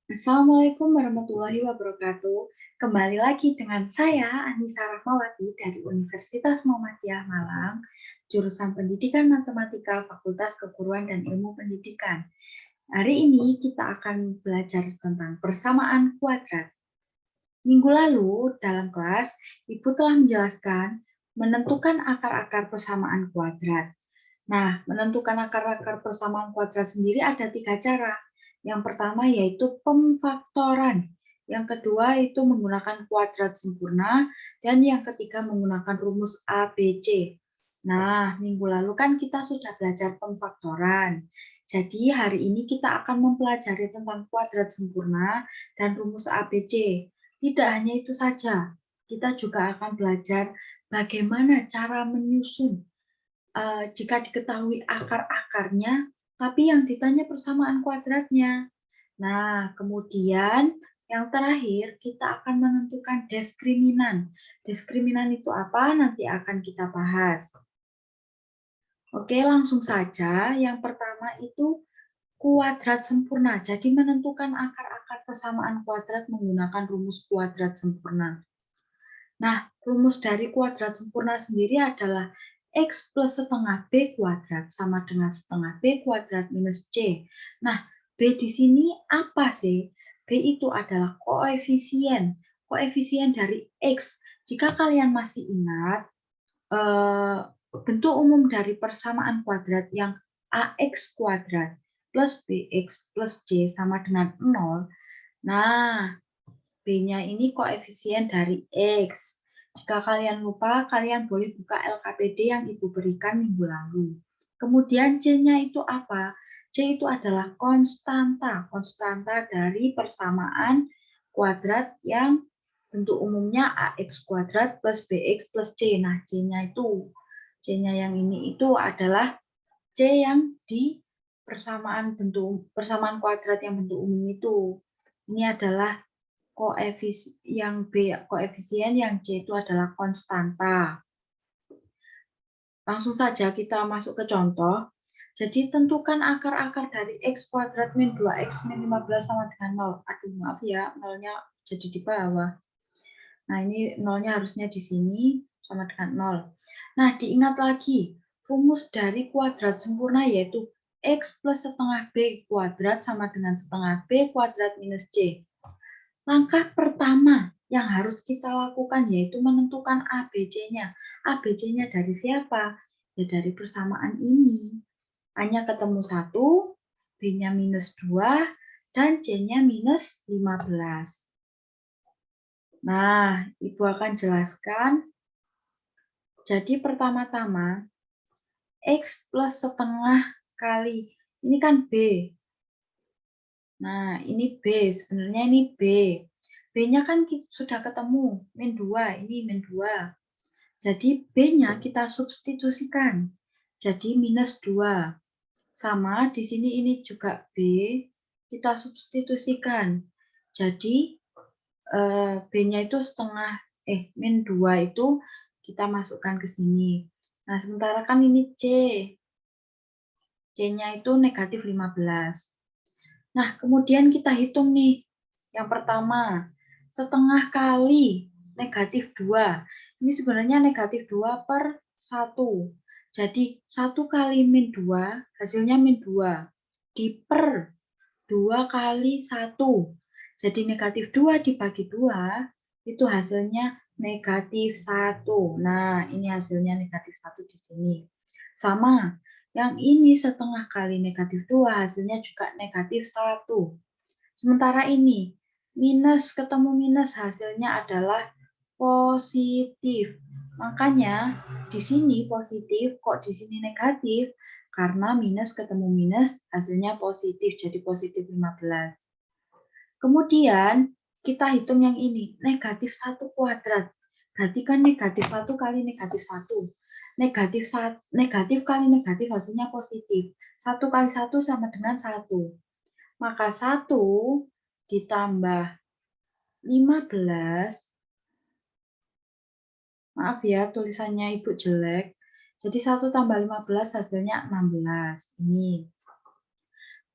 Assalamualaikum warahmatullahi wabarakatuh. Kembali lagi dengan saya, Anissa Rahmawati dari Universitas Muhammadiyah Malang, jurusan Pendidikan Matematika, Fakultas Keguruan dan Ilmu Pendidikan. Hari ini kita akan belajar tentang persamaan kuadrat. Minggu lalu, dalam kelas, Ibu telah menjelaskan menentukan akar-akar persamaan kuadrat. Nah, menentukan akar-akar persamaan kuadrat sendiri ada 3 cara. Yang pertama yaitu pemfaktoran. Yang kedua itu menggunakan kuadrat sempurna. Dan yang ketiga menggunakan rumus ABC. Nah, minggu lalu kan kita sudah belajar pemfaktoran. Jadi hari ini kita akan mempelajari tentang kuadrat sempurna dan rumus ABC. Tidak hanya itu saja, kita juga akan belajar bagaimana cara menyusun jika diketahui akar-akarnya, tapi yang ditanya persamaan kuadratnya. Nah, kemudian yang terakhir kita akan menentukan diskriminan. Diskriminan itu apa? Nanti akan kita bahas. Oke, langsung saja. Yang pertama itu kuadrat sempurna. Jadi menentukan akar-akar persamaan kuadrat menggunakan rumus kuadrat sempurna. Nah, rumus dari kuadrat sempurna sendiri adalah X plus setengah B kuadrat sama dengan setengah B kuadrat minus C. Nah, B di sini apa sih? B itu adalah koefisien. Koefisien dari X. Jika kalian masih ingat, bentuk umum dari persamaan kuadrat yang AX kuadrat plus BX plus C sama dengan 0. Nah, B-nya ini koefisien dari X. Jika kalian lupa, kalian boleh buka LKPD yang Ibu berikan minggu lalu. Kemudian C-nya itu apa? C itu adalah konstanta. Konstanta dari persamaan kuadrat yang bentuk umumnya AX kuadrat plus BX plus C. Nah, C-nya itu, C-nya yang ini itu adalah C yang di persamaan kuadrat yang bentuk umum itu. Ini adalah koefisien yang C itu adalah konstanta. Langsung saja kita masuk ke contoh. Jadi tentukan akar-akar dari X kuadrat min 2X min 15 sama dengan 0. Aduh, maaf ya, nolnya jadi di bawah. Nah, ini nolnya harusnya di sini sama dengan 0. Nah, diingat lagi, rumus dari kuadrat sempurna yaitu X plus setengah B kuadrat sama dengan setengah B kuadrat minus C. Langkah pertama yang harus kita lakukan yaitu menentukan ABC-nya. ABC-nya dari siapa? Ya dari persamaan ini. A-nya ketemu 1, B-nya minus 2, dan C-nya minus 15. Nah, Ibu akan jelaskan. Jadi pertama-tama, X plus setengah kali, ini kan B. Nah, ini B, sebenarnya ini B. B-nya kan sudah ketemu, min 2, ini min 2. Jadi B-nya kita substitusikan, jadi minus 2. Sama di sini ini juga B, kita substitusikan. Jadi B-nya itu min 2 itu kita masukkan ke sini. Nah, sementara kan ini C. C-nya itu negatif 15. Nah, kemudian kita hitung nih. Yang pertama, setengah kali negatif 2. Ini sebenarnya negatif 2 per 1. Jadi, 1 kali min 2, hasilnya min 2. Diper 2 kali 1. Jadi, negatif 2 dibagi 2, itu hasilnya negatif 1. Nah, ini hasilnya negatif 1 di sini. Sama, yang ini setengah kali negatif 2, hasilnya juga negatif 1. Sementara ini, minus ketemu minus, hasilnya adalah positif. Makanya, di sini positif, kok di sini negatif? Karena minus ketemu minus, hasilnya positif, jadi positif 15. Kemudian, kita hitung yang ini, negatif 1 kuadrat. Berarti kan negatif 1 kali negatif 1. Negatif kali negatif hasilnya positif. 1 kali 1 sama dengan 1. Maka 1 ditambah 15, maaf ya tulisannya Ibu jelek. Jadi 1 tambah 15 hasilnya 16. Ini.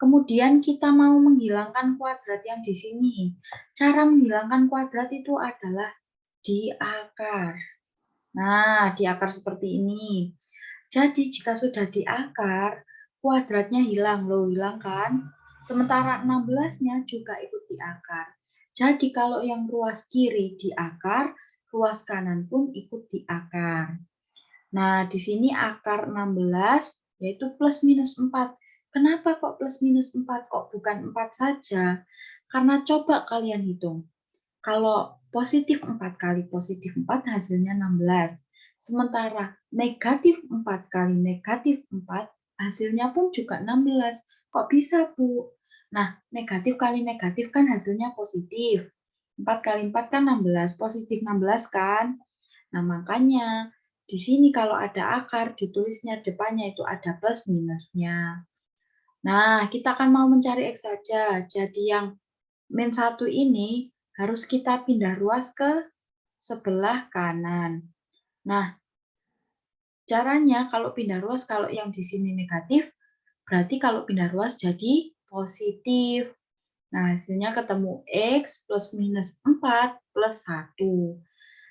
Kemudian kita mau menghilangkan kuadrat yang di sini. Cara menghilangkan kuadrat itu adalah di akar. Nah, di akar seperti ini. Jadi jika sudah di akar, kuadratnya hilang. Loh, hilang kan? Sementara 16-nya juga ikut di akar. Jadi kalau yang ruas kiri di akar, ruas kanan pun ikut di akar. Nah, di sini akar 16 yaitu plus minus 4. Kenapa kok plus minus 4? Kok bukan 4 saja? Karena coba kalian hitung. Kalau positif 4 kali positif 4 hasilnya 16. Sementara negatif 4 kali negatif 4 hasilnya pun juga 16. Kok bisa, Bu? Nah, negatif kali negatif kan hasilnya positif. 4 kali 4 kan 16, positif 16 kan? Nah, makanya di sini kalau ada akar, ditulisnya depannya itu ada plus minusnya. Nah, kita kan mau mencari X saja. Jadi yang min 1 ini harus kita pindah ruas ke sebelah kanan. Nah, caranya kalau pindah ruas, kalau yang di sini negatif, berarti kalau pindah ruas jadi positif. Nah, hasilnya ketemu X plus minus 4 plus 1.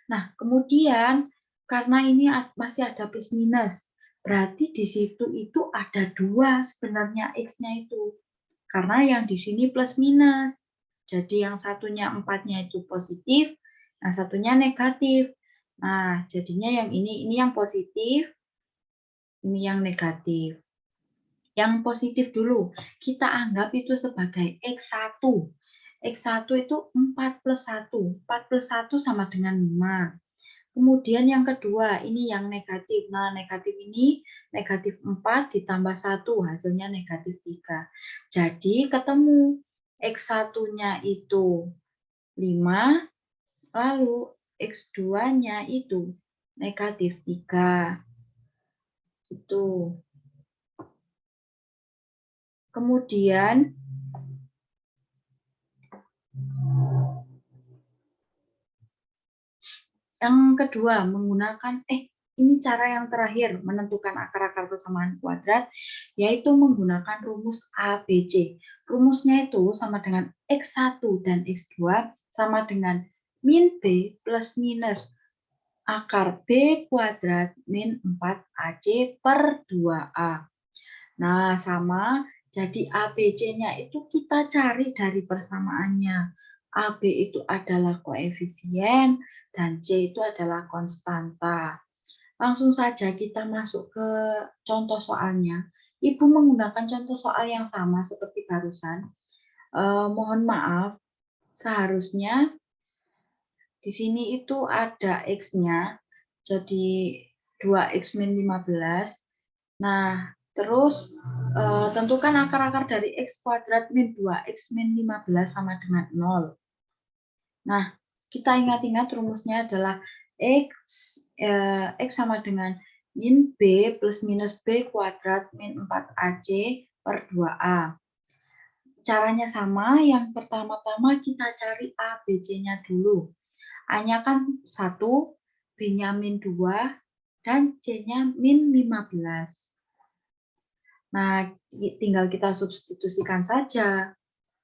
Nah, kemudian karena ini masih ada plus minus, berarti di situ itu ada 2 sebenarnya X-nya itu. Karena yang di sini plus minus. Jadi yang satunya 4-nya itu positif, yang satunya negatif. Nah, jadinya yang ini yang positif, ini yang negatif. Yang positif dulu, kita anggap itu sebagai X1. X1 itu 4 plus 1. 4 plus 1 sama dengan 5. Kemudian yang kedua, ini yang negatif. Nah, negatif ini negatif 4 ditambah 1, hasilnya negatif 3. Jadi ketemu X1-nya itu 5, lalu X2-nya itu negatif 3. Itu. Kemudian yang kedua, menggunakan ini cara yang terakhir menentukan akar-akar persamaan kuadrat, yaitu menggunakan rumus ABC. Rumusnya itu sama dengan X1 dan X2 sama dengan min B plus minus akar B kuadrat min 4AC per 2A. Nah, sama. Jadi ABC-nya itu kita cari dari persamaannya. AB itu adalah koefisien dan C itu adalah konstanta. Langsung saja kita masuk ke contoh soalnya. Ibu menggunakan contoh soal yang sama seperti barusan. Mohon maaf, seharusnya di sini itu ada X-nya, jadi 2X min 15. Nah, terus tentukan akar-akar dari X kuadrat min 2X min 15 sama dengan 0. Nah, kita ingat-ingat rumusnya adalah X sama dengan min B plus minus B kuadrat min 4AC per 2A. Caranya sama, yang pertama-tama kita cari A, B, C-nya dulu. A-nya kan 1, B-nya min 2, dan C-nya min 15. Nah, tinggal kita substitusikan saja.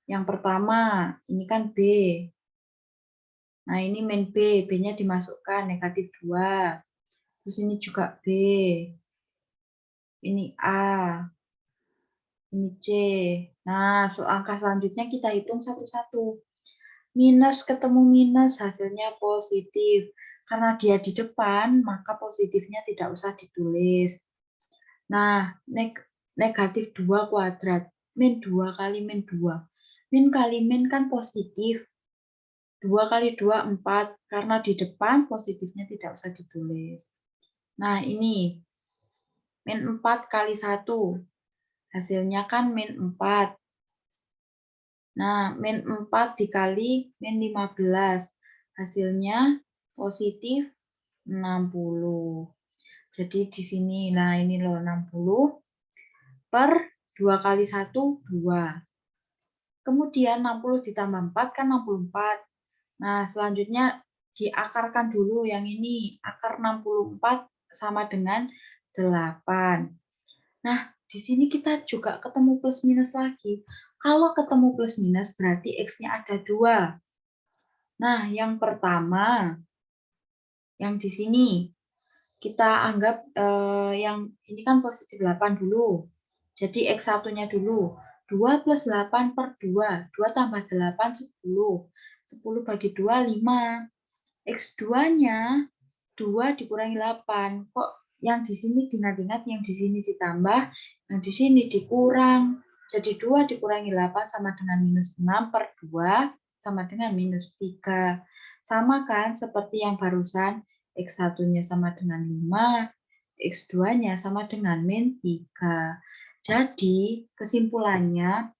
Yang pertama, ini kan B. Nah, ini min B, B-nya dimasukkan negatif 2. Terus ini juga B. Ini A. Ini C. Nah, langkah selanjutnya kita hitung satu-satu. Minus ketemu minus, hasilnya positif. Karena dia di depan, maka positifnya tidak usah ditulis. Nah, negatif 2 kuadrat. Min 2 kali min 2. Min kali min kan positif. 2 kali 2, 4. Karena di depan positifnya tidak usah ditulis. Nah, ini. Min 4 kali 1. Hasilnya kan min 4. Nah, min 4 dikali min 15. Hasilnya positif 60. Jadi di sini, nah ini loh 60 per 2 kali 1, 2. Kemudian 60 ditambah 4 kan 64. Nah, selanjutnya diakarkan dulu yang ini. Akar 64 sama dengan 8. Nah, di di sini kita juga ketemu plus minus lagi. Kalau ketemu plus minus berarti X-nya ada 2. Nah, yang pertama, yang di sini, kita anggap yang ini kan positif 8 dulu. Jadi X1-nya dulu. 2 plus 8 per 2. 2 tambah 8, 10. 10 bagi 2, 5. X2-nya 2 dikurangi 8. Kok yang di sini diingat-ingat, yang di sini ditambah, yang di sini dikurang. Jadi 2 dikurangi 8 sama dengan minus 6 per 2 sama dengan minus 3. Sama kan seperti yang barusan, X1-nya sama dengan 5, X2-nya sama dengan min 3. Jadi kesimpulannya,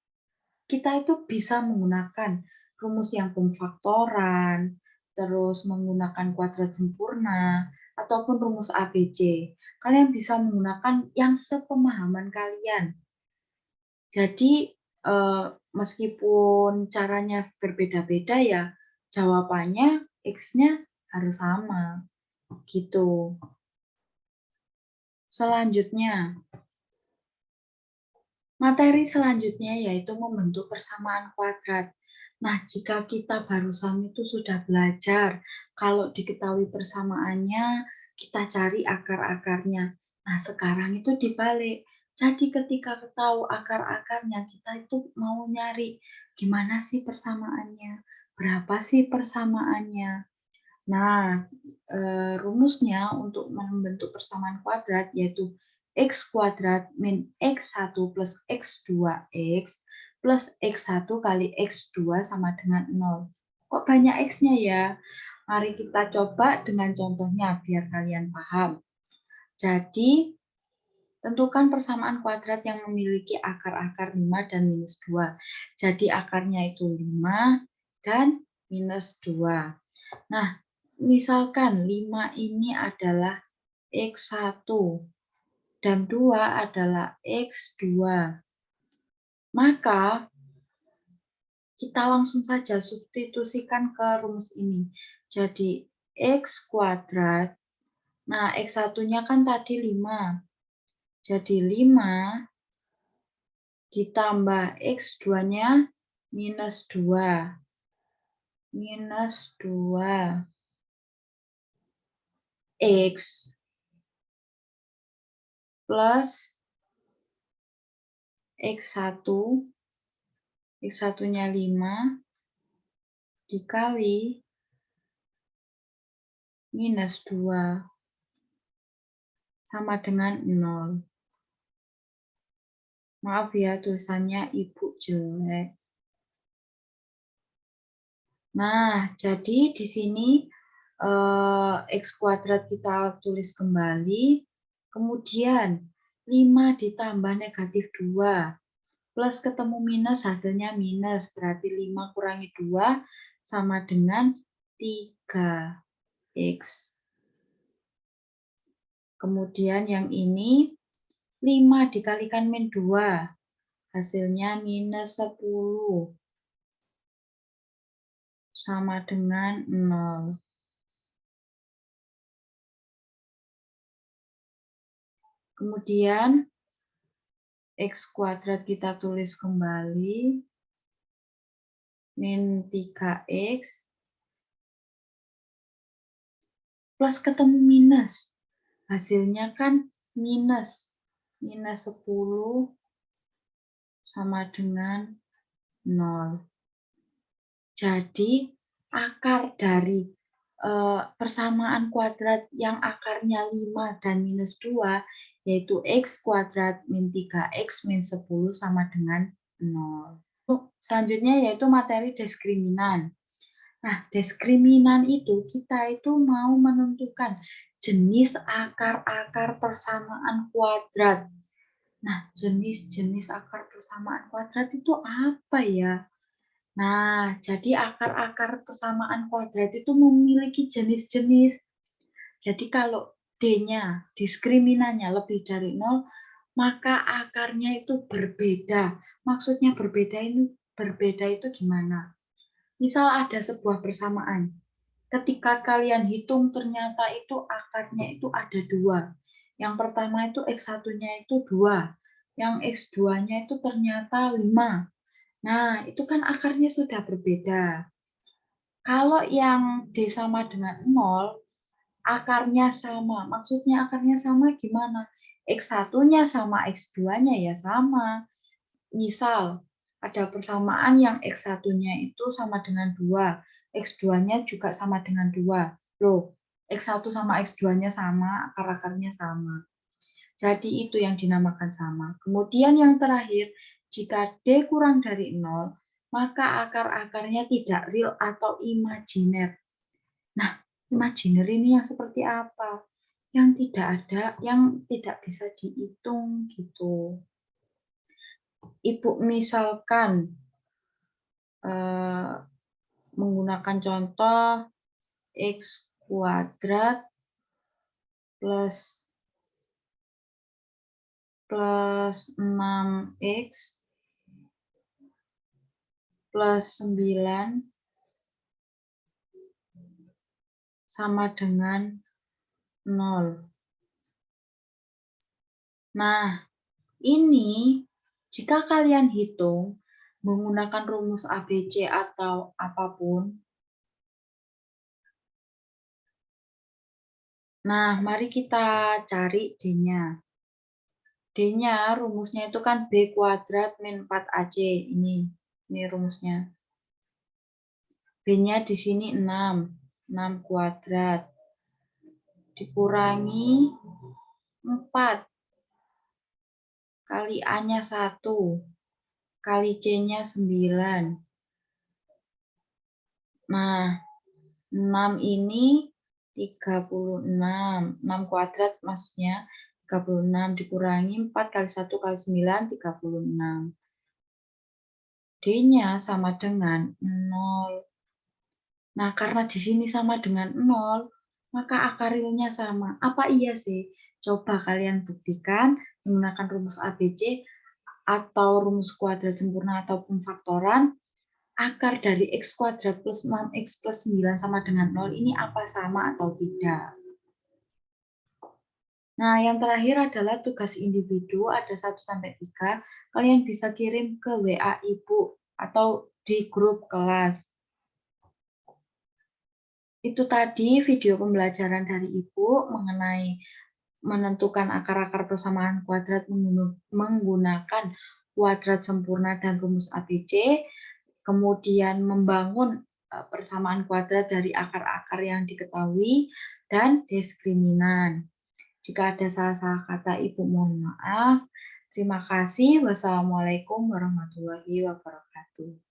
kita itu bisa menggunakan rumus yang pemfaktoran, terus menggunakan kuadrat sempurna, ataupun rumus ABC. Kalian bisa menggunakan yang sepemahaman kalian. Jadi, meskipun caranya berbeda-beda ya, jawabannya X-nya harus sama, gitu. Selanjutnya, materi selanjutnya yaitu membentuk persamaan kuadrat. Nah, jika kita barusan itu sudah belajar, kalau diketahui persamaannya, kita cari akar-akarnya. Nah, sekarang itu dibalik. Jadi ketika tahu akar-akarnya, kita itu mau nyari gimana sih persamaannya, berapa sih persamaannya. Nah, rumusnya untuk membentuk persamaan kuadrat yaitu X kuadrat min X1 plus X2X plus X1 kali X2 sama dengan 0. Kok banyak X-nya ya? Mari kita coba dengan contohnya biar kalian paham. Jadi, tentukan persamaan kuadrat yang memiliki akar-akar 5 dan minus 2. Jadi, akarnya itu 5 dan minus 2. Nah, misalkan 5 ini adalah X1 dan 2 adalah X2. Maka kita langsung saja substitusikan ke rumus ini. Jadi X kuadrat, nah X1-nya kan tadi 5. Jadi 5 ditambah X2-nya minus 2. Minus 2. X plus X1, X1-nya 5, dikali minus 2, sama dengan 0. Maaf ya, tulisannya Ibu jelek. Nah, jadi di sini X kuadrat kita tulis kembali, kemudian 5 ditambah negatif 2, plus ketemu minus, hasilnya minus, berarti 5 kurangi 2 sama dengan 3X. Kemudian yang ini 5 dikalikan min 2, hasilnya minus 10, sama dengan 0. Kemudian X kuadrat kita tulis kembali, min 3X, plus ketemu minus, hasilnya kan minus, minus 10 sama dengan 0. Jadi akar dari persamaan kuadrat yang akarnya 5 dan minus 2, yaitu X kuadrat min 3X min 10 sama dengan 0. Selanjutnya yaitu materi diskriminan. Nah, diskriminan itu kita itu mau menentukan jenis akar-akar persamaan kuadrat. Nah, jenis-jenis akar persamaan kuadrat itu apa ya? Nah, jadi akar-akar persamaan kuadrat itu memiliki jenis-jenis. Jadi kalau D-nya, diskriminannya lebih dari 0, maka akarnya itu berbeda. Maksudnya berbeda itu gimana? Misal ada sebuah persamaan. Ketika kalian hitung ternyata itu akarnya itu ada 2. Yang pertama itu X1-nya itu 2. yang X2-nya itu ternyata 5. Nah, itu kan akarnya sudah berbeda. Kalau yang D sama dengan 0, akarnya sama. Maksudnya akarnya sama gimana? X1-nya sama X2-nya ya sama. Misal, ada persamaan yang X1-nya itu sama dengan 2, X2-nya juga sama dengan 2. Loh, X1 sama X2-nya sama, akar-akarnya sama. Jadi itu yang dinamakan sama. Kemudian yang terakhir, jika D kurang dari 0, maka akar-akarnya tidak real atau imajiner. Nah, imajiner ini yang seperti apa? Yang tidak ada, yang tidak bisa dihitung gitu. Ibu misalkan menggunakan contoh X kuadrat plus 6X plus 9 sama dengan 0. Nah, ini jika kalian hitung menggunakan rumus ABC atau apapun, nah mari kita cari D-nya. D-nya rumusnya itu kan B kuadrat min 4AC. Ini rumusnya. B-nya di sini 6 kuadrat. Dikurangi 4. Kali A-nya 1. Kali C-nya 9. Nah, 6 ini 36. 6 kuadrat maksudnya 36 dikurangi 4 kali 1 kali 9, 36. D-nya sama dengan 0. Nah, karena di sini sama dengan 0, maka akar realnya sama. Apa iya sih? Coba kalian buktikan menggunakan rumus ABC atau rumus kuadrat sempurna ataupun faktoran, akar dari X kuadrat plus 6X plus 9 sama dengan 0 ini apa sama atau tidak? Nah, yang terakhir adalah tugas individu, ada 1-3. Kalian bisa kirim ke WA Ibu atau di grup kelas. Itu tadi video pembelajaran dari Ibu mengenai menentukan akar-akar persamaan kuadrat menggunakan kuadrat sempurna dan rumus ABC, kemudian membangun persamaan kuadrat dari akar-akar yang diketahui, dan diskriminan. Jika ada salah-salah kata, Ibu mohon maaf. Terima kasih. Wassalamualaikum warahmatullahi wabarakatuh.